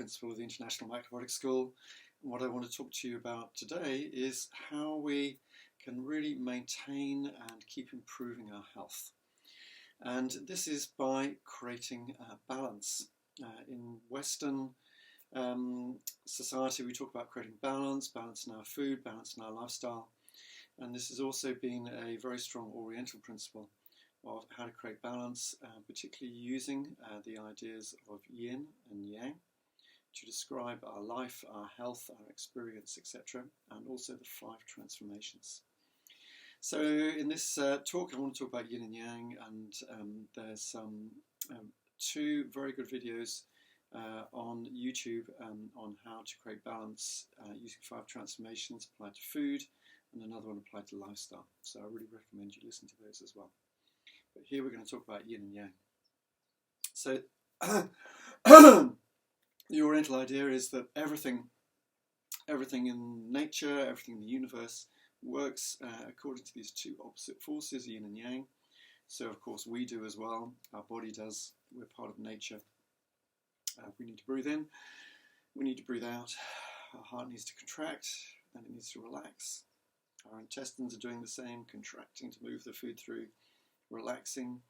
principal of the International Macrobiotics School. And what I want to talk to you about today is how we can really maintain and keep improving our health. And this is by creating balance. In Western society, we talk about creating balance in our food, balance in our lifestyle. And this has also been a very strong Oriental principle of how to create balance, particularly using the ideas of yin and yang to describe our life, our health, our experience, etc., and also the 5 transformations. So in this talk, I want to talk about yin and yang, and there's 2 very good videos on YouTube on how to create balance using 5 transformations applied to food, and another one applied to lifestyle. So I really recommend you listen to those as well. But here we're going to talk about yin and yang. So the Oriental idea is that everything in nature, everything in the universe works according to these 2 opposite forces, yin and yang. So of course we do as well, our body does, we're part of nature. We need to breathe in, we need to breathe out, our heart needs to contract, then it needs to relax. Our intestines are doing the same, contracting to move the food through, relaxing.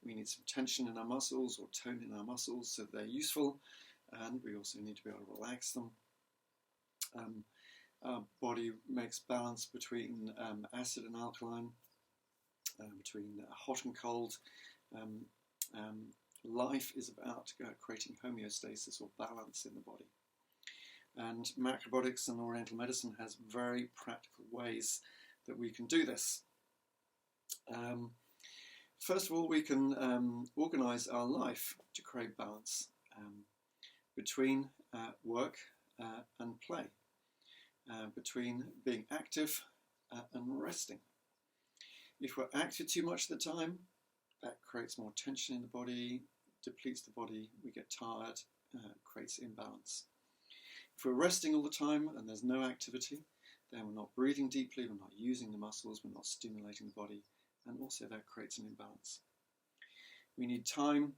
We need some tension in our muscles or tone in our muscles so they're useful, and we also need to be able to relax them. Our body makes balance between acid and alkaline, between hot and cold. Life is about creating homeostasis or balance in the body. And macrobiotics and Oriental medicine has very practical ways that we can do this. First of all, we can organise our life to create balance between work and play, between being active and resting. If we're active too much of the time, that creates more tension in the body, depletes the body, we get tired, creates imbalance. If we're resting all the time and there's no activity, then we're not breathing deeply, we're not using the muscles, we're not stimulating the body, and also that creates an imbalance. We need time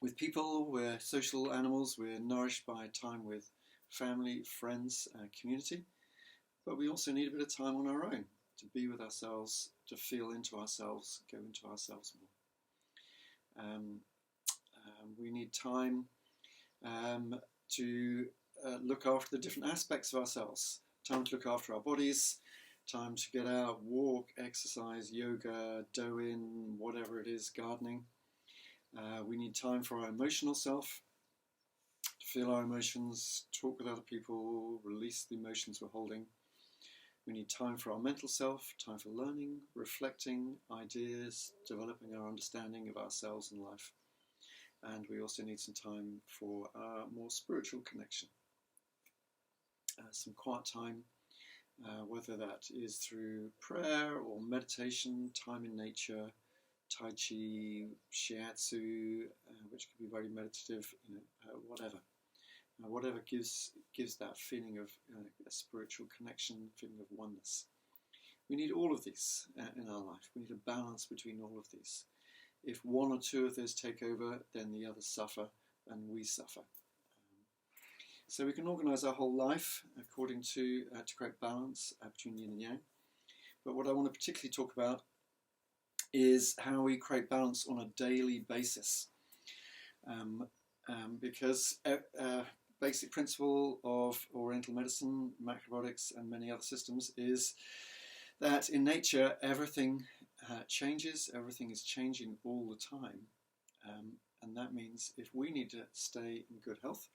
with people, we're social animals, we're nourished by time with family, friends, community, but we also need a bit of time on our own to be with ourselves, to feel into ourselves, go into ourselves more. We need time to look after the different aspects of ourselves, time to look after our bodies, time to get out, walk, exercise, yoga, do-in, whatever it is, gardening. We need time for our emotional self, to feel our emotions, talk with other people, release the emotions we're holding. We need time for our mental self, time for learning, reflecting, ideas, developing our understanding of ourselves and life. And we also need some time for our more spiritual connection. Some quiet time, whether that is through prayer or meditation, time in nature, Tai Chi, Shiatsu, which can be very meditative, whatever. Whatever gives that feeling of a spiritual connection, feeling of oneness. We need all of these in our life. We need a balance between all of these. If 1 or 2 of those take over, then the others suffer and we suffer. So we can organise our whole life according to create balance between yin and yang. But what I want to particularly talk about is how we create balance on a daily basis. Because basic principle of Oriental medicine, macrobiotics and many other systems is that in nature everything changes, everything is changing all the time, and that means if we need to stay in good health,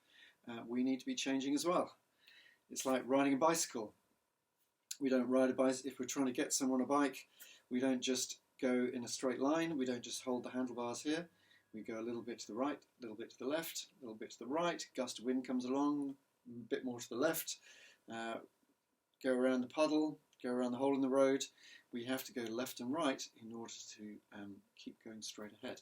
we need to be changing as well. It's like riding a bicycle. We don't ride a bicycle, if we're trying to get someone on a bike, we don't just go in a straight line, we don't just hold the handlebars here. We go a little bit to the right, a little bit to the left, a little bit to the right, gust of wind comes along, a bit more to the left, go around the puddle, go around the hole in the road. We have to go left and right in order to keep going straight ahead.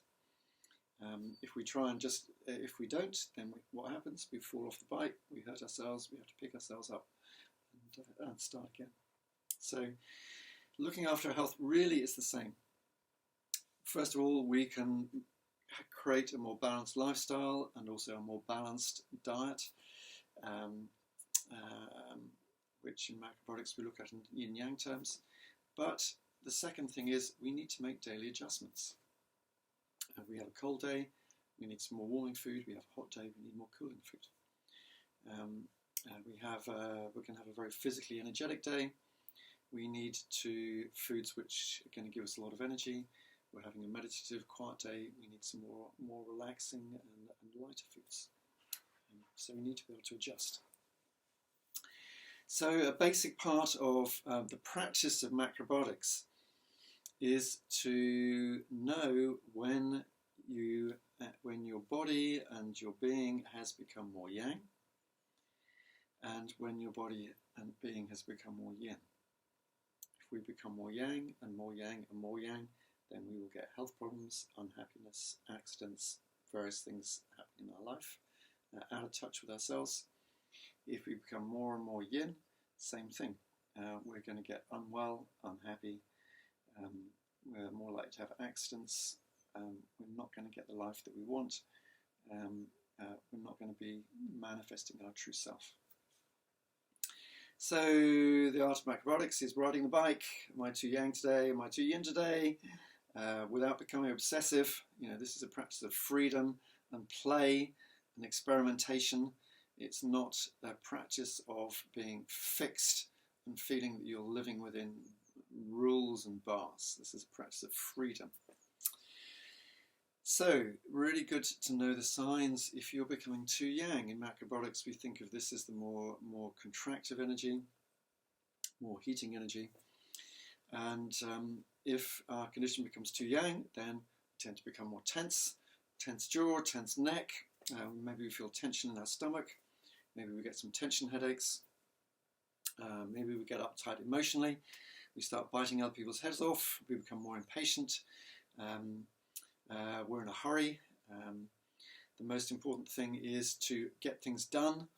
If we try and if we don't, then what happens? We fall off the bike, we hurt ourselves, we have to pick ourselves up and start again. So looking after our health really is the same. First of all, we can create a more balanced lifestyle and also a more balanced diet, um, which in macrobiotics we look at in yin-yang terms. But the second thing is we need to make daily adjustments. If we have a cold day, we need some more warming food. We have a hot day, we need more cooling food. We're going to have a very physically energetic day. We need foods which are going to give us a lot of energy. We're having a meditative, quiet day. We need some more relaxing and lighter foods. So we need to be able to adjust. So a basic part of the practice of macrobiotics is to know when your body and your being has become more yang, and when your body and being has become more yin. If we become more yang and more yang and more yang, then we will get health problems, unhappiness, accidents, various things happening in our life, out of touch with ourselves. If we become more and more yin, same thing. We're going to get unwell, unhappy, we're more likely to have accidents, we're not going to get the life that we want, we're not going to be manifesting our true self. So the art of macrobiotics is riding the bike. Am I too yang today? Am I too yin today? Without becoming obsessive. This is a practice of freedom and play and experimentation. It's not a practice of being fixed and feeling that you're living within rules and bars. This is a practice of freedom. So, really good to know the signs if you're becoming too yang. In macrobiotics, we think of this as the more contractive energy, more heating energy. And if our condition becomes too yang, then we tend to become more tense jaw, tense neck. Maybe we feel tension in our stomach. Maybe we get some tension headaches. Maybe we get uptight emotionally. We start biting other people's heads off. We become more impatient. We're in a hurry. The most important thing is to get things done.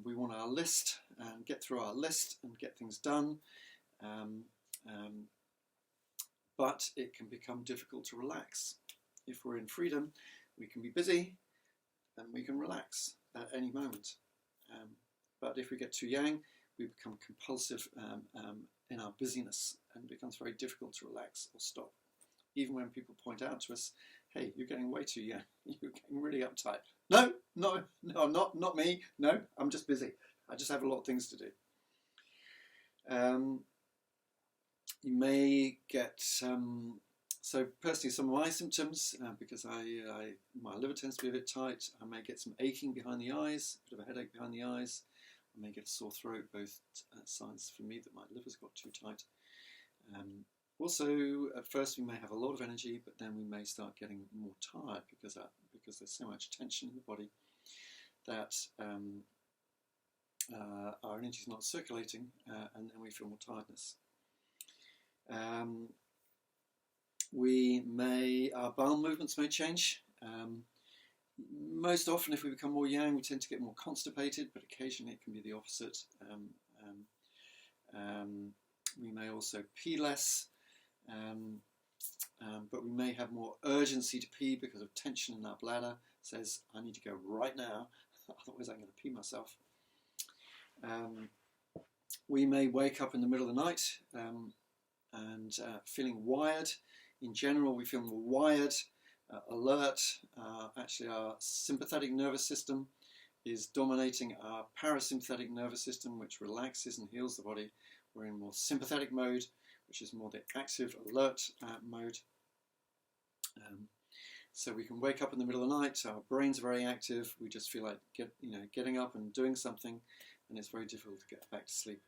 We want our list and get through our list and get things done. But it can become difficult to relax. If we're in freedom, we can be busy and we can relax at any moment. But if we get too yang, we become compulsive in our busyness, and it becomes very difficult to relax or stop. Even when people point out to us, hey, you're getting way too yang, you're getting really uptight. No, not me. No, I'm just busy. I just have a lot of things to do. You may get, so personally some of my symptoms, because my liver tends to be a bit tight, I may get some aching behind the eyes, a bit of a headache behind the eyes. I may get a sore throat, both signs for me that my liver's got too tight. Also, at first we may have a lot of energy, but then we may start getting more tired because there's so much tension in the body that our energy is not circulating, and then we feel more tiredness. Our bowel movements may change. Most often, if we become more yang, we tend to get more constipated, but occasionally it can be the opposite. We may also pee less, but we may have more urgency to pee because of tension in our bladder. It says, I need to go right now, otherwise I'm going to pee myself. We may wake up in the middle of the night and feeling wired. In general, we feel more wired, alert. Actually, our sympathetic nervous system is dominating our parasympathetic nervous system, which relaxes and heals the body. We're in more sympathetic mode, which is more the active, alert mode. So we can wake up in the middle of the night. Our brains are very active. We just feel like getting up and doing something, and it's very difficult to get back to sleep.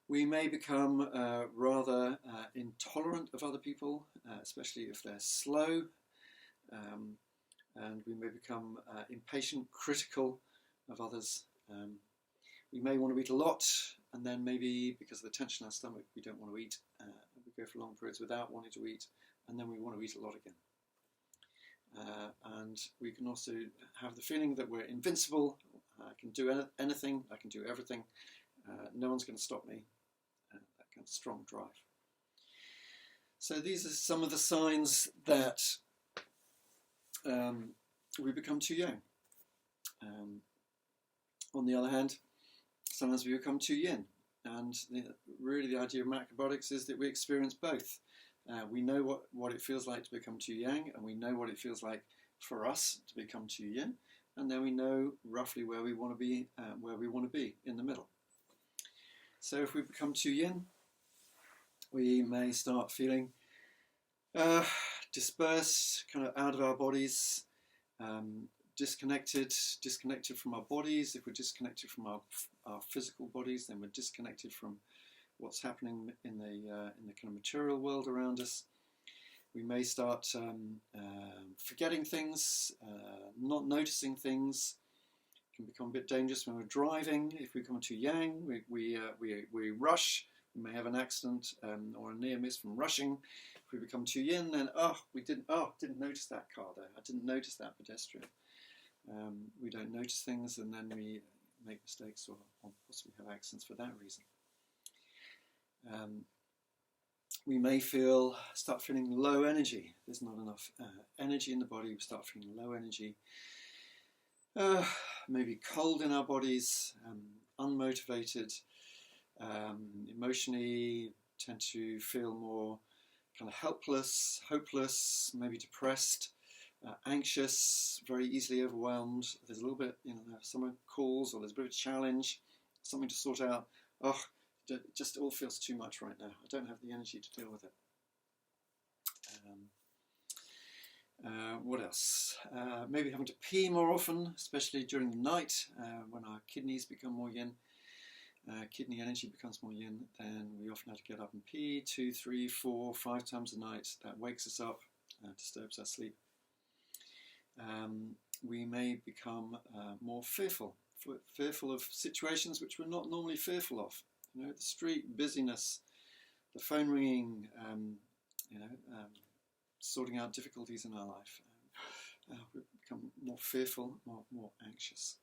We may become rather intolerant of other people, especially if they're slow, and we may become impatient, critical of others. We may want to eat a lot, and then maybe because of the tension in our stomach, we don't want to eat. We go for long periods without wanting to eat, and then we want to eat a lot again. And we can also have the feeling that we're invincible. I can do anything, I can do everything. No one's going to stop me. That kind of strong drive. So these are some of the signs that we become too yang. On the other hand, sometimes we become too yin. And really the idea of macrobiotics is that we experience both. We know what it feels like to become too yang, and we know what it feels like for us to become too yin, and then we know roughly where we want to be in the middle. So if we become too yin, we may start feeling dispersed, kind of out of our bodies, disconnected from our bodies. If we're disconnected from our physical bodies, then we're disconnected from what's happening in the kind of material world around us. We may start forgetting things, not noticing things. It can become a bit dangerous when we're driving. If we become too yang, we rush. We may have an accident or a near miss from rushing. If we become too yin, then didn't notice that car there. I didn't notice that pedestrian. We don't notice things, and then we make mistakes or possibly have accidents for that reason. We may start feeling low energy. There's not enough energy in the body. We start feeling low energy. Maybe cold in our bodies, unmotivated, emotionally tend to feel more kind of helpless, hopeless, maybe depressed, anxious, very easily overwhelmed. There's a little bit, someone calls or there's a bit of a challenge, something to sort out. It just all feels too much right now. I don't have the energy to deal with it. What else? Maybe having to pee more often, especially during the night when our kidneys become more yin. Kidney energy becomes more yin, then we often have to get up and pee 2, 3, 4, 5 times a night. That wakes us up, disturbs our sleep. We may become more fearful of situations which we're not normally fearful of. The street busyness, the phone ringing, sorting out difficulties in our life. We become more fearful, more anxious.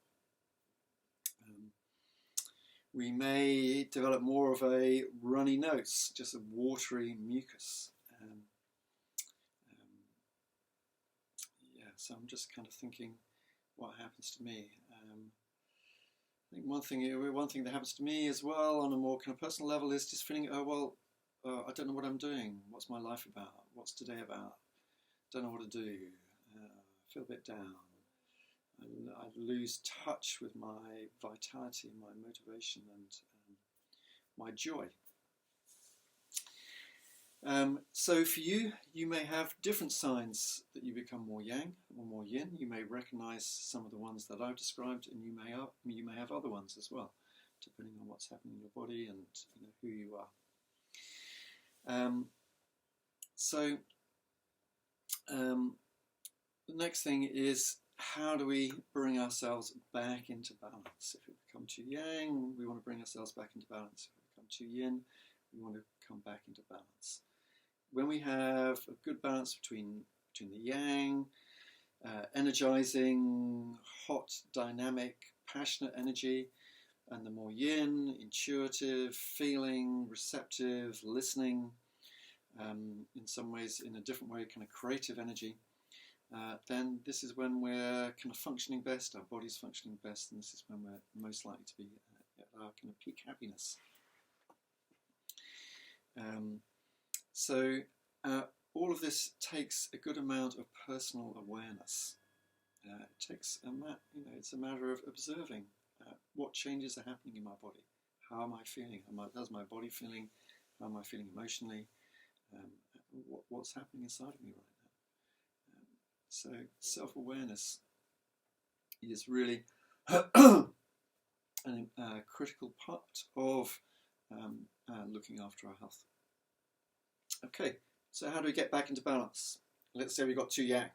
We may develop more of a runny nose, just a watery mucus. So I'm just kind of thinking what happens to me. I think one thing that happens to me as well on a more kind of personal level is just feeling, I don't know what I'm doing. What's my life about? What's today about? Don't know what to do. Feel a bit down. I lose touch with my vitality, my motivation, and my joy. So for you may have different signs that you become more yang or more yin. You may recognize some of the ones that I've described, and you may have other ones as well, depending on what's happening in your body and who you are. The next thing is, how do we bring ourselves back into balance? If we become too yang, we want to bring ourselves back into balance. If we become too yin, we want to come back into balance. When we have a good balance between the yang, energizing, hot, dynamic, passionate energy, and the more yin, intuitive, feeling, receptive, listening, in some ways, in a different way, kind of creative energy, then this is when we're kind of functioning best, our body's functioning best, and this is when we're most likely to be at our kind of peak happiness. So all of this takes a good amount of personal awareness. It takes it's a matter of observing what changes are happening in my body. How am I feeling? How's my body feeling? How am I feeling emotionally? What's happening inside of me right now? So self-awareness is really a critical part of looking after our health. Okay, so how do we get back into balance? Let's say we got too yang,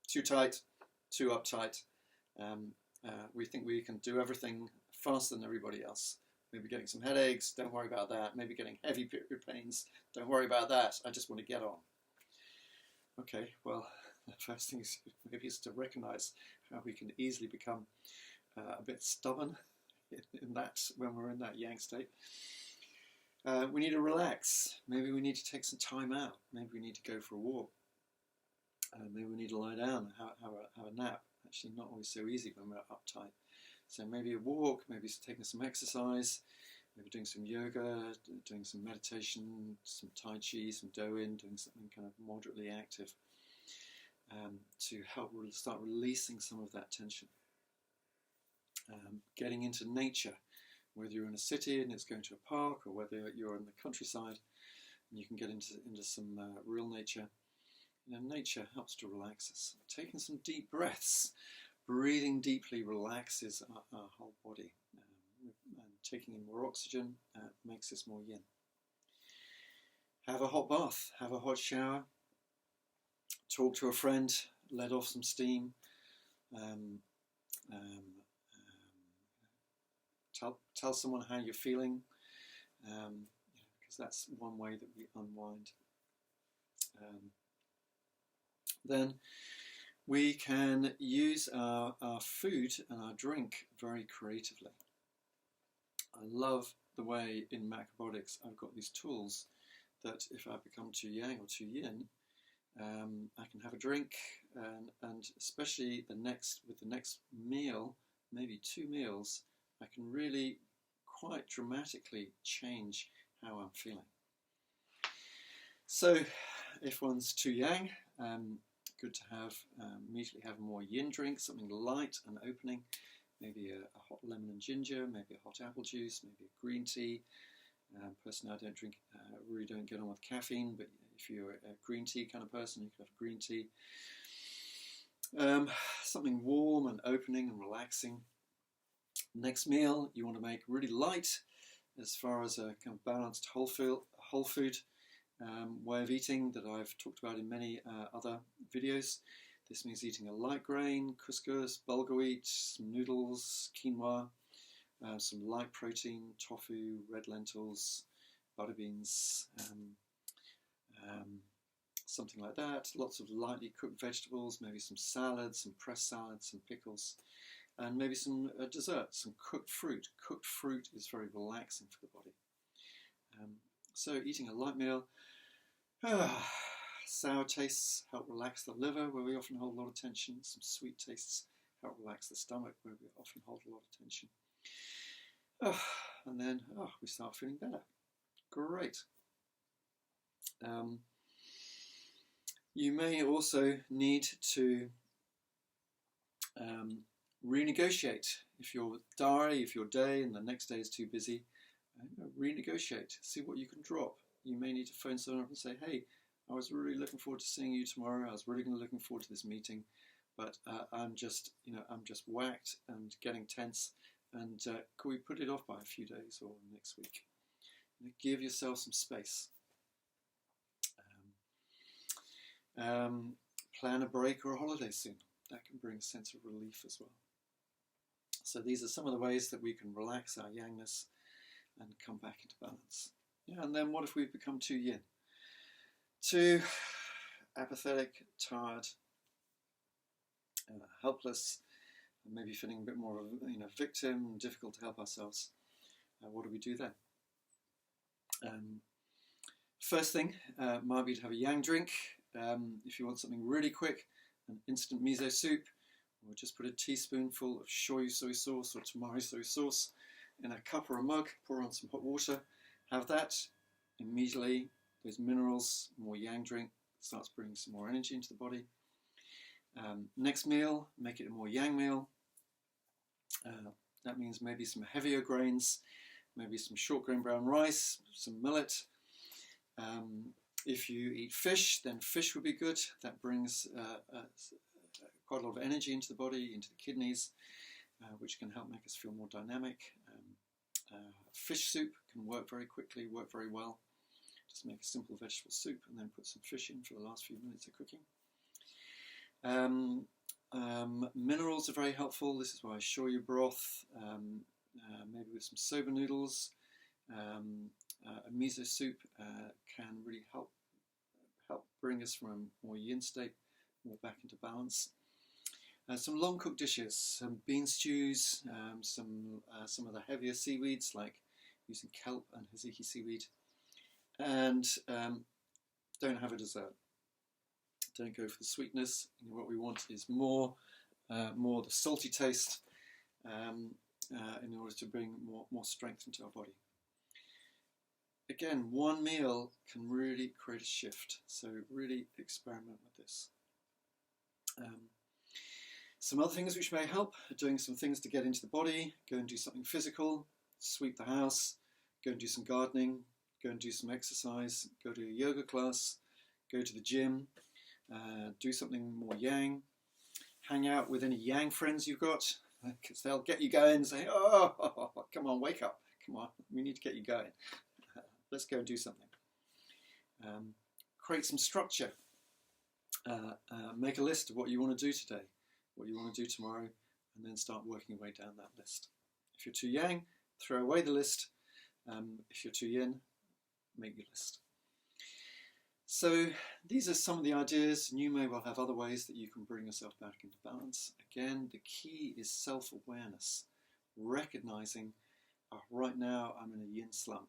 too tight, too uptight. We think we can do everything faster than everybody else. Maybe getting some headaches, don't worry about that. Maybe getting heavy period pains, don't worry about that. I just want to get on. Okay, well, the first thing is maybe is to recognize how we can easily become a bit stubborn in that when we're in that yang state. We need to relax. Maybe we need to take some time out. Maybe we need to go for a walk. Maybe we need to lie down and have a nap. Actually, not always so easy when we're uptight. So maybe a walk, maybe taking some exercise, maybe doing some yoga, doing some meditation, some Tai Chi, some Douyin, doing something kind of moderately active to help start releasing some of that tension. Getting into nature, whether you're in a city and it's going to a park, or whether you're in the countryside and you can get into some real nature. Nature helps to relax us. Taking some deep breaths, breathing deeply relaxes our whole body. And taking in more oxygen makes us more yin. Have a hot bath, have a hot shower, talk to a friend, let off some steam. Tell someone how you're feeling, because that's one way that we unwind. Then we can use our food and our drink very creatively. I love the way in macrobiotics I've got these tools that if I become too yang or too yin, I can have a drink, and especially with the next meal, maybe 2 meals, I can really quite dramatically change how I'm feeling. So if one's too yang, good to have immediately have a more yin drink, something light and opening, maybe a hot lemon and ginger, maybe a hot apple juice, maybe a green tea. Personally, I don't drink, really don't get on with caffeine, but if you're a green tea kind of person, you can have green tea. Something warm and opening and relaxing. Next meal you want to make really light, as far as a kind of balanced whole food way of eating that I've talked about in many other videos. This means eating a light grain, couscous, bulgur wheat, some noodles, quinoa, some light protein, tofu, red lentils, butter beans, something like that. Lots of lightly cooked vegetables, maybe some salads, some pressed salads, some pickles, and maybe some dessert, some cooked fruit. Cooked fruit is very relaxing for the body. So eating a light meal. Sour tastes help relax the liver, where we often hold a lot of tension. Some sweet tastes help relax the stomach, where we often hold a lot of tension. And then we start feeling better. Great. You may also need to renegotiate. If your diary, if your day and the next day is too busy, renegotiate. See what you can drop. You may need to phone someone up and say, hey, I was really looking forward to seeing you tomorrow. I was really looking forward to this meeting, but I'm just whacked and getting tense. And could we put it off by a few days or next week? Give yourself some space. Plan a break or a holiday soon. That can bring a sense of relief as well. So these are some of the ways that we can relax our yangness and come back into balance. Yeah, and then what if we've become too yin? Too apathetic, tired, helpless, and maybe feeling a bit more of a victim, difficult to help ourselves. What do we do then? First thing might be to have a yang drink. If you want something really quick, an instant miso soup, or just put a teaspoonful of shoyu soy sauce or tamari soy sauce in a cup or a mug, pour on some hot water, have that. Immediately, those minerals, more yang drink, starts bringing some more energy into the body. Next meal, make it a more yang meal. That means maybe some heavier grains, maybe some short grain brown rice, some millet. If you eat fish, then fish would be good. That brings quite a lot of energy into the body, into the kidneys, which can help make us feel more dynamic. Fish soup can work very quickly, work very well. Just make a simple vegetable soup and then put some fish in for the last few minutes of cooking. Minerals are very helpful. This is why shoyu broth, maybe with some soba noodles. A miso soup can really help bring us from a more yin state, more back into balance. Some long cooked dishes, some bean stews, some of the heavier seaweeds like using kelp and haziki seaweed, and don't have a dessert. Don't go for the sweetness. What we want is more the salty taste in order to bring more strength into our body. Again, one meal can really create a shift, so really experiment with this. Some other things which may help are doing some things to get into the body. Go and do something physical, sweep the house, go and do some gardening, go and do some exercise, go to a yoga class, go to the gym, do something more yang, hang out with any yang friends you've got, because they'll get you going and say, oh, come on, wake up, come on, we need to get you going. Let's go and do something. Create some structure. Make a list of what you want to do today, what you want to do tomorrow, and then start working your way down that list. If you're too yang, throw away the list. If you're too yin, make your list. So these are some of the ideas, and you may well have other ways that you can bring yourself back into balance. Again, the key is self-awareness, recognizing right now I'm in a yin slump,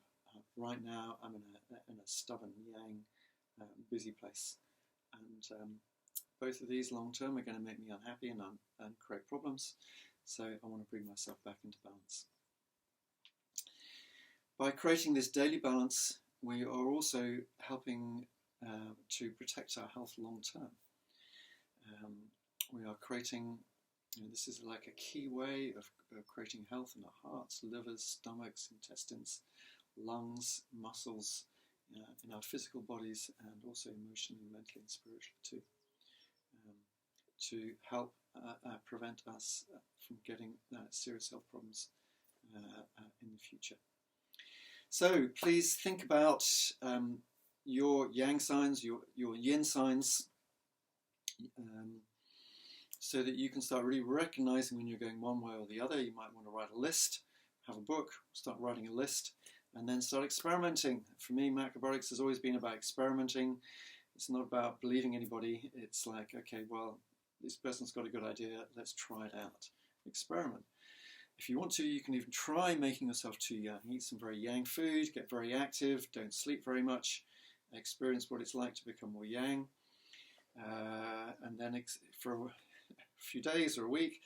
right now I'm in a stubborn yang busy place, and both of these long term are going to make me unhappy and create problems, so I want to bring myself back into balance. By creating this daily balance, we are also helping to protect our health long term. We are creating, this is like a key way of creating health in our hearts, livers, stomachs, intestines, lungs, muscles, in our physical bodies, and also emotionally, mentally and spiritually too, to help prevent us from getting serious health problems in the future. So please think about your yang signs, your yin signs, so that you can start really recognizing when you're going one way or the other. You might want to write a list, have a book, start writing a list, and then start experimenting. For me, macrobiotics has always been about experimenting. It's not about believing anybody. It's like, okay, well, this person's got a good idea, let's try it out. Experiment. If you want to, you can even try making yourself too yang. Eat some very yang food, get very active, don't sleep very much, experience what it's like to become more yang, and then for a few days or a week,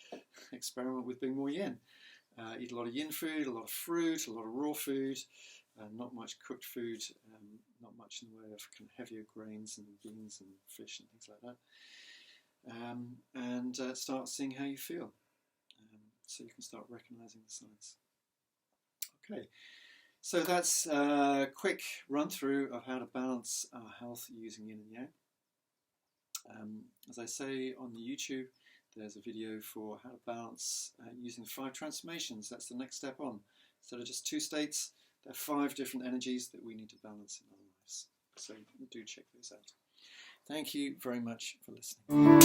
experiment with being more yin. Eat a lot of yin food, a lot of fruit, a lot of raw food, not much cooked food, not much in the way of kind of heavier grains and beans and fish and things like that, and start seeing how you feel. So you can start recognizing the signs. Okay, so that's a quick run through of how to balance our health using yin and yang. As I say on the YouTube, there's a video for how to balance using 5 transformations. That's the next step on. Instead of just 2 states, there are 5 different energies that we need to balance in our lives. So do check those out. Thank you very much for listening.